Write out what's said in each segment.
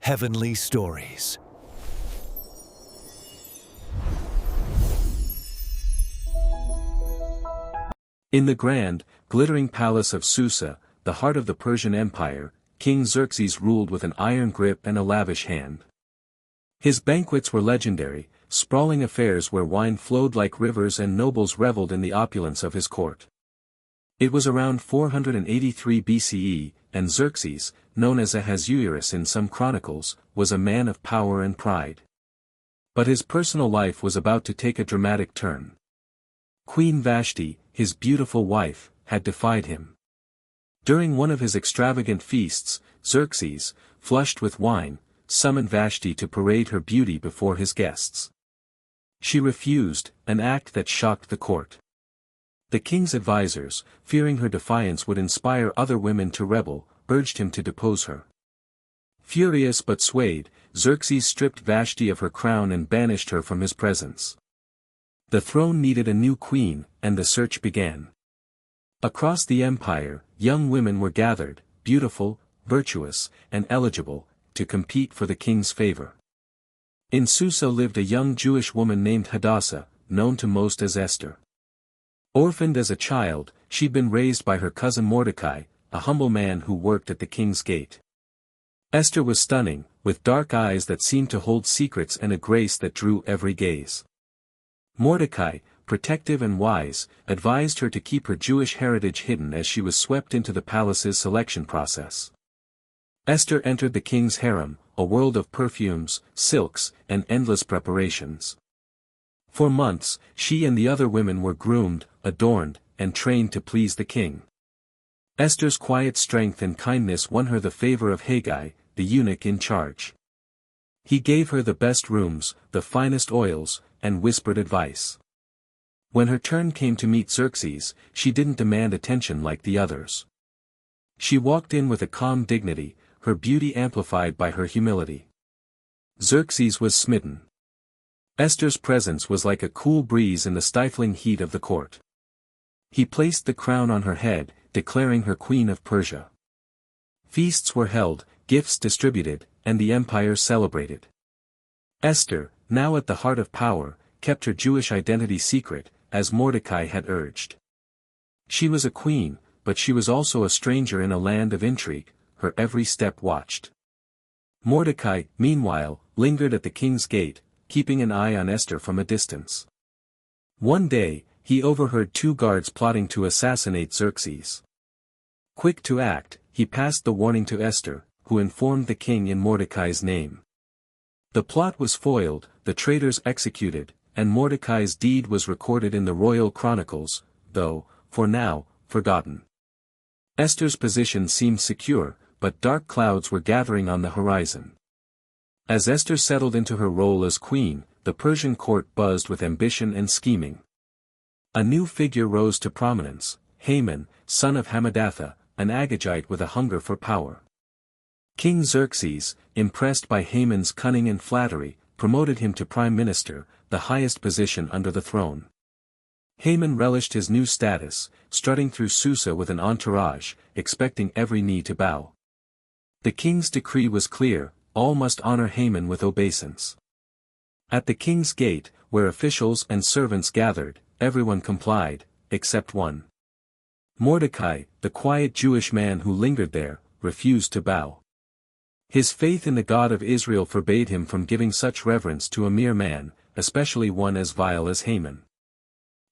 Heavenly Stories. In the grand, glittering palace of Susa, the heart of the Persian Empire, King Xerxes ruled with an iron grip and a lavish hand. His banquets were legendary, sprawling affairs where wine flowed like rivers and nobles reveled in the opulence of his court. It was around 483 BCE, and Xerxes, known as Ahasuerus in some chronicles, was a man of power and pride. But his personal life was about to take a dramatic turn. Queen Vashti, his beautiful wife, had defied him. During one of his extravagant feasts, Xerxes, flushed with wine, summoned Vashti to parade her beauty before his guests. She refused, an act that shocked the court. The king's advisers, fearing her defiance would inspire other women to rebel, urged him to depose her. Furious but swayed, Xerxes stripped Vashti of her crown and banished her from his presence. The throne needed a new queen, and the search began. Across the empire, young women were gathered, beautiful, virtuous, and eligible, to compete for the king's favor. In Susa lived a young Jewish woman named Hadassah, known to most as Esther. Orphaned as a child, she'd been raised by her cousin Mordecai, a humble man who worked at the king's gate. Esther was stunning, with dark eyes that seemed to hold secrets and a grace that drew every gaze. Mordecai, protective and wise, advised her to keep her Jewish heritage hidden as she was swept into the palace's selection process. Esther entered the king's harem, a world of perfumes, silks, and endless preparations. For months, she and the other women were groomed, adorned, and trained to please the king. Esther's quiet strength and kindness won her the favor of Haggai, the eunuch in charge. He gave her the best rooms, the finest oils, and whispered advice. When her turn came to meet Xerxes, she didn't demand attention like the others. She walked in with a calm dignity, her beauty amplified by her humility. Xerxes was smitten. Esther's presence was like a cool breeze in the stifling heat of the court. He placed the crown on her head, declaring her queen of Persia. Feasts were held, gifts distributed, and the empire celebrated. Esther, now at the heart of power, kept her Jewish identity secret, as Mordecai had urged. She was a queen, but she was also a stranger in a land of intrigue, her every step watched. Mordecai, meanwhile, lingered at the king's gate, keeping an eye on Esther from a distance. One day, he overheard two guards plotting to assassinate Xerxes. Quick to act, he passed the warning to Esther, who informed the king in Mordecai's name. The plot was foiled, the traitors executed, and Mordecai's deed was recorded in the royal chronicles, though, for now, forgotten. Esther's position seemed secure, but dark clouds were gathering on the horizon. As Esther settled into her role as queen, the Persian court buzzed with ambition and scheming. A new figure rose to prominence, Haman, son of Hammedatha, an Agagite with a hunger for power. King Xerxes, impressed by Haman's cunning and flattery, promoted him to prime minister, the highest position under the throne. Haman relished his new status, strutting through Susa with an entourage, expecting every knee to bow. The king's decree was clear: all must honor Haman with obeisance. At the king's gate, where officials and servants gathered, everyone complied, except one. Mordecai, the quiet Jewish man who lingered there, refused to bow. His faith in the God of Israel forbade him from giving such reverence to a mere man, especially one as vile as Haman.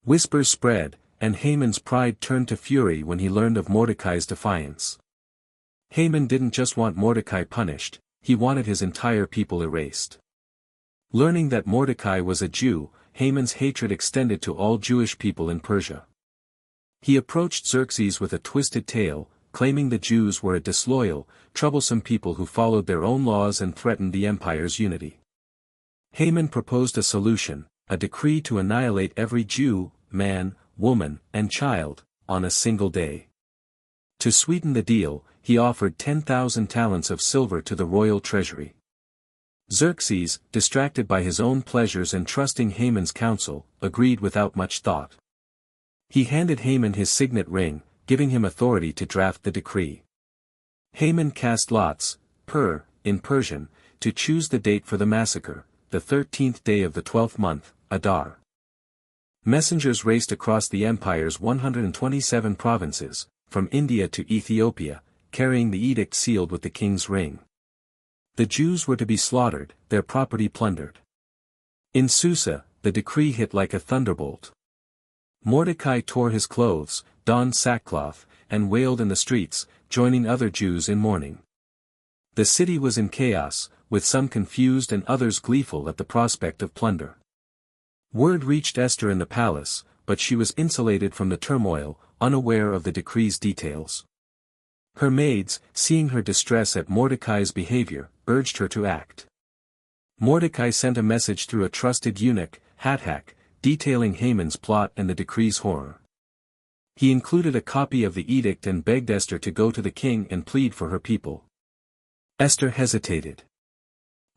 Whispers spread, and Haman's pride turned to fury when he learned of Mordecai's defiance. Haman didn't just want Mordecai punished, he wanted his entire people erased. Learning that Mordecai was a Jew, Haman's hatred extended to all Jewish people in Persia. He approached Xerxes with a twisted tale, claiming the Jews were a disloyal, troublesome people who followed their own laws and threatened the empire's unity. Haman proposed a solution, a decree to annihilate every Jew, man, woman, and child, on a single day. To sweeten the deal, he offered 10,000 talents of silver to the royal treasury. Xerxes, distracted by his own pleasures and trusting Haman's counsel, agreed without much thought. He handed Haman his signet ring, giving him authority to draft the decree. Haman cast lots, in Persian, to choose the date for the massacre, the 13th day of the 12th month, Adar. Messengers raced across the empire's 127 provinces, from India to Ethiopia, carrying the edict sealed with the king's ring. The Jews were to be slaughtered, their property plundered. In Susa, the decree hit like a thunderbolt. Mordecai tore his clothes, donned sackcloth, and wailed in the streets, joining other Jews in mourning. The city was in chaos, with some confused and others gleeful at the prospect of plunder. Word reached Esther in the palace, but she was insulated from the turmoil, unaware of the decree's details. Her maids, seeing her distress at Mordecai's behavior, urged her to act. Mordecai sent a message through a trusted eunuch, Hathach, detailing Haman's plot and the decree's horror. He included a copy of the edict and begged Esther to go to the king and plead for her people. Esther hesitated.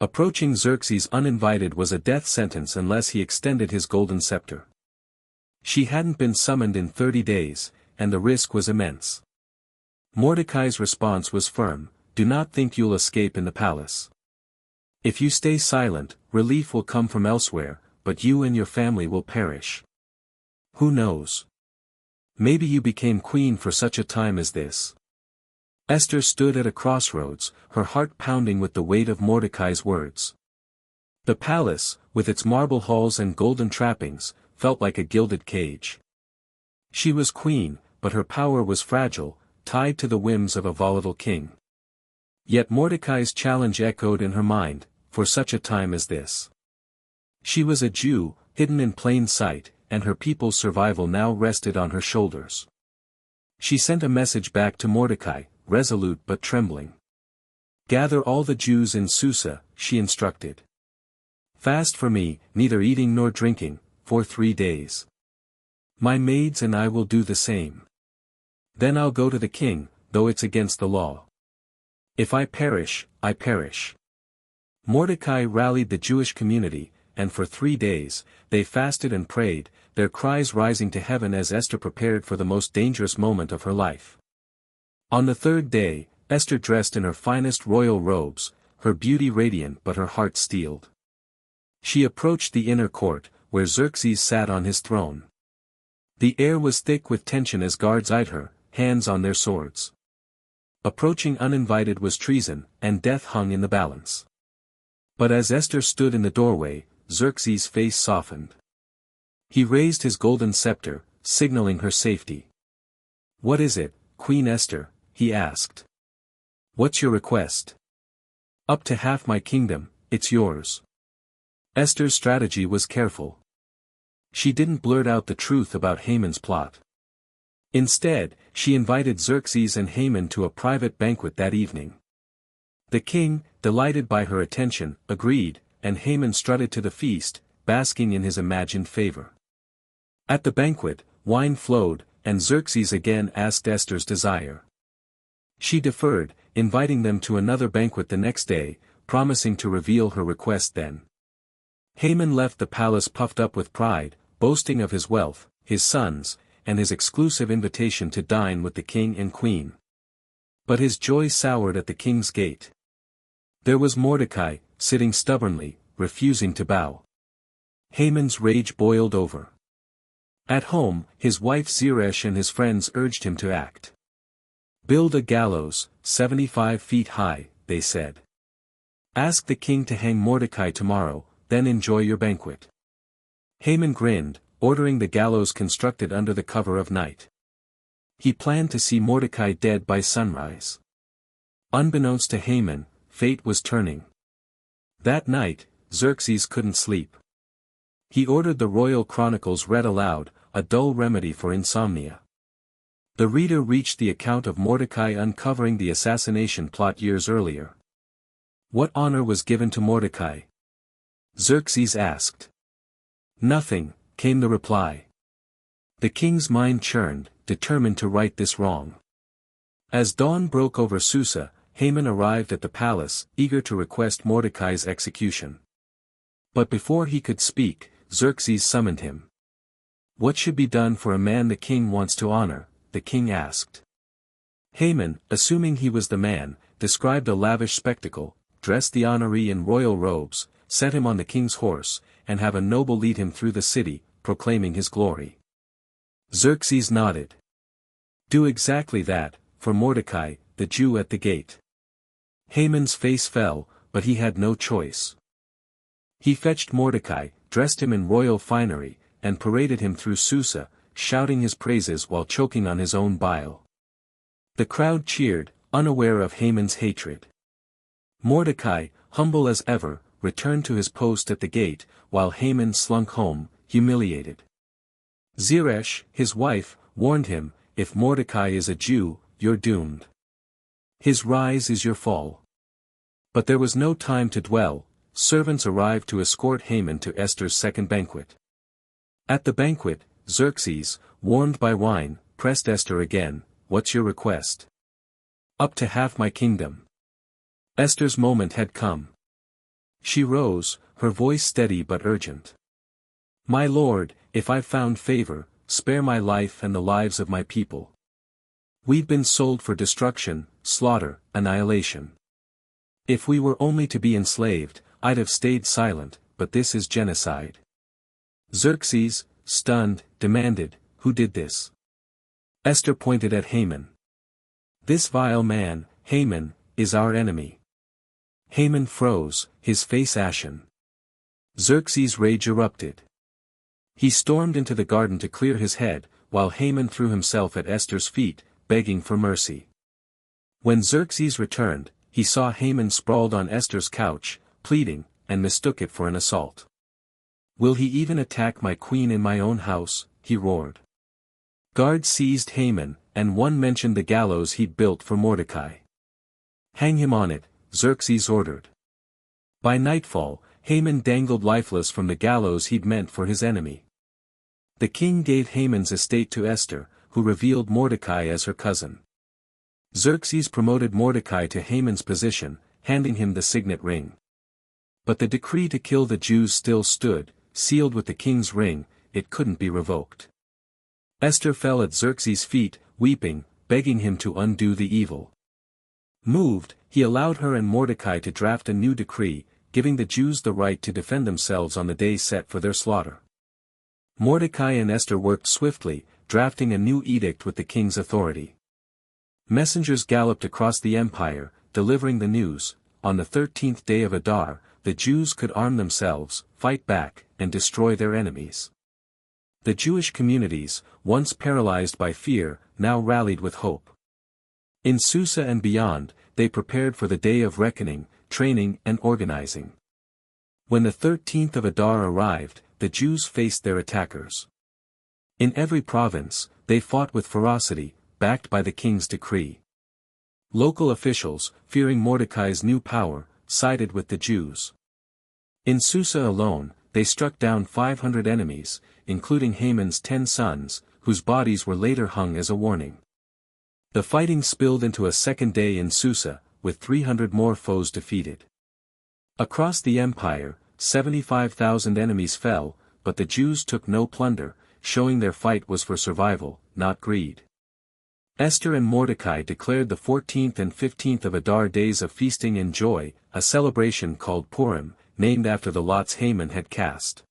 Approaching Xerxes uninvited was a death sentence unless he extended his golden scepter. She hadn't been summoned in 30 days, and the risk was immense. Mordecai's response was firm: "Do not think you'll escape in the palace. If you stay silent, relief will come from elsewhere, but you and your family will perish. Who knows? Maybe you became queen for such a time as this." Esther stood at a crossroads, her heart pounding with the weight of Mordecai's words. The palace, with its marble halls and golden trappings, felt like a gilded cage. She was queen, but her power was fragile, tied to the whims of a volatile king. Yet Mordecai's challenge echoed in her mind: for such a time as this. She was a Jew, hidden in plain sight, and her people's survival now rested on her shoulders. She sent a message back to Mordecai, resolute but trembling. "Gather all the Jews in Susa," she instructed. "Fast for me, neither eating nor drinking, for 3 days. My maids and I will do the same. Then I'll go to the king, though it's against the law. If I perish, I perish." Mordecai rallied the Jewish community, and for 3 days, they fasted and prayed, their cries rising to heaven as Esther prepared for the most dangerous moment of her life. On the 3rd day, Esther dressed in her finest royal robes, her beauty radiant but her heart steeled. She approached the inner court, where Xerxes sat on his throne. The air was thick with tension as guards eyed her, hands on their swords. Approaching uninvited was treason, and death hung in the balance. But as Esther stood in the doorway, Xerxes' face softened. He raised his golden scepter, signaling her safety. "What is it, Queen Esther?" he asked. "What's your request?" "Up to half my kingdom, it's yours." Esther's strategy was careful. She didn't blurt out the truth about Haman's plot. Instead, she invited Xerxes and Haman to a private banquet that evening. The king, delighted by her attention, agreed, and Haman strutted to the feast, basking in his imagined favor. At the banquet, wine flowed, and Xerxes again asked Esther's desire. She deferred, inviting them to another banquet the next day, promising to reveal her request then. Haman left the palace puffed up with pride, boasting of his wealth, his sons, and his exclusive invitation to dine with the king and queen. But his joy soured at the king's gate. There was Mordecai, sitting stubbornly, refusing to bow. Haman's rage boiled over. At home, his wife Zeresh and his friends urged him to act. "Build a gallows, 75 feet high," they said. "Ask the king to hang Mordecai tomorrow, then enjoy your banquet." Haman grinned, ordering the gallows constructed under the cover of night. He planned to see Mordecai dead by sunrise. Unbeknownst to Haman, fate was turning. That night, Xerxes couldn't sleep. He ordered the royal chronicles read aloud, a dull remedy for insomnia. The reader reached the account of Mordecai uncovering the assassination plot years earlier. "What honor was given to Mordecai?" Xerxes asked. "Nothing," came the reply. The king's mind churned, determined to right this wrong. As dawn broke over Susa, Haman arrived at the palace, eager to request Mordecai's execution. But before he could speak, Xerxes summoned him. "What should be done for a man the king wants to honor?" the king asked. Haman, assuming he was the man, described a lavish spectacle: dress the honoree in royal robes, set him on the king's horse, and have a noble lead him through the city, proclaiming his glory. Xerxes nodded. Do exactly that, for Mordecai, the Jew at the gate. Haman's face fell, but he had no choice. He fetched Mordecai, dressed him in royal finery, and paraded him through Susa, shouting his praises while choking on his own bile. The crowd cheered, unaware of Haman's hatred. Mordecai, humble as ever, returned to his post at the gate, while Haman slunk home, humiliated. Zeresh, his wife, warned him, if Mordecai is a Jew, you're doomed. His rise is your fall. But there was no time to dwell. Servants arrived to escort Haman to Esther's second banquet. At the banquet, Xerxes, warmed by wine, pressed Esther again, what's your request? Up to half my kingdom. Esther's moment had come. She rose, her voice steady but urgent. My lord, if I've found favor, spare my life and the lives of my people. We've been sold for destruction, slaughter, annihilation. If we were only to be enslaved, I'd have stayed silent, but this is genocide. Xerxes, stunned, demanded, who did this? Esther pointed at Haman. This vile man, Haman, is our enemy. Haman froze, his face ashen. Xerxes' rage erupted. He stormed into the garden to clear his head, while Haman threw himself at Esther's feet, begging for mercy. When Xerxes returned, he saw Haman sprawled on Esther's couch, pleading, and mistook it for an assault. Will he even attack my queen in my own house? He roared. Guards seized Haman, and one mentioned the gallows he'd built for Mordecai. Hang him on it, Xerxes ordered. By nightfall, Haman dangled lifeless from the gallows he'd meant for his enemy. The king gave Haman's estate to Esther, who revealed Mordecai as her cousin. Xerxes promoted Mordecai to Haman's position, handing him the signet ring. But the decree to kill the Jews still stood, sealed with the king's ring, it couldn't be revoked. Esther fell at Xerxes' feet, weeping, begging him to undo the evil. Moved, he allowed her and Mordecai to draft a new decree, giving the Jews the right to defend themselves on the day set for their slaughter. Mordecai and Esther worked swiftly, drafting a new edict with the king's authority. Messengers galloped across the empire, delivering the news, on the 13th day of Adar, the Jews could arm themselves, fight back, and destroy their enemies. The Jewish communities, once paralyzed by fear, now rallied with hope. In Susa and beyond, they prepared for the day of reckoning, training and organizing. When the 13th of Adar arrived, the Jews faced their attackers. In every province, they fought with ferocity, backed by the king's decree. Local officials, fearing Mordecai's new power, sided with the Jews. In Susa alone, they struck down 500 enemies, including Haman's 10 sons, whose bodies were later hung as a warning. The fighting spilled into a second day in Susa, with 300 more foes defeated. Across the empire, 75,000 enemies fell, but the Jews took no plunder, showing their fight was for survival, not greed. Esther and Mordecai declared the 14th and 15th of Adar days of feasting and joy, a celebration called Purim, named after the lots Haman had cast.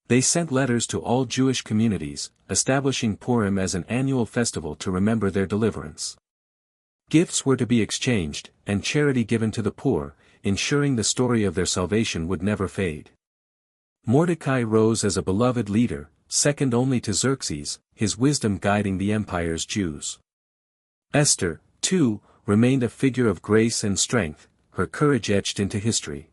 They sent letters to all Jewish communities, establishing Purim as an annual festival to remember their deliverance. Gifts were to be exchanged, and charity given to the poor, ensuring the story of their salvation would never fade. Mordecai rose as a beloved leader, second only to Xerxes, his wisdom guiding the empire's Jews. Esther, too, remained a figure of grace and strength, her courage etched into history.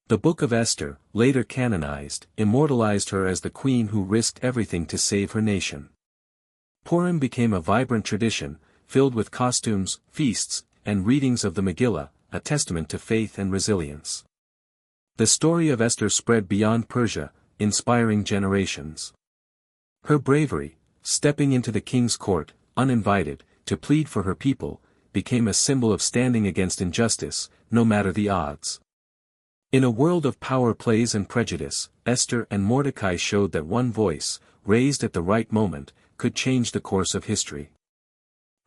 The Book of Esther, later canonized, immortalized her as the queen who risked everything to save her nation. Purim became a vibrant tradition, filled with costumes, feasts, and readings of the Megillah, a testament to faith and resilience. The story of Esther spread beyond Persia, inspiring generations. Her bravery, stepping into the king's court, uninvited, to plead for her people, became a symbol of standing against injustice, no matter the odds. In a world of power plays and prejudice, Esther and Mordecai showed that one voice, raised at the right moment, could change the course of history.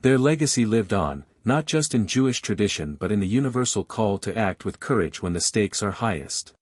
Their legacy lived on, not just in Jewish tradition but in the universal call to act with courage when the stakes are highest.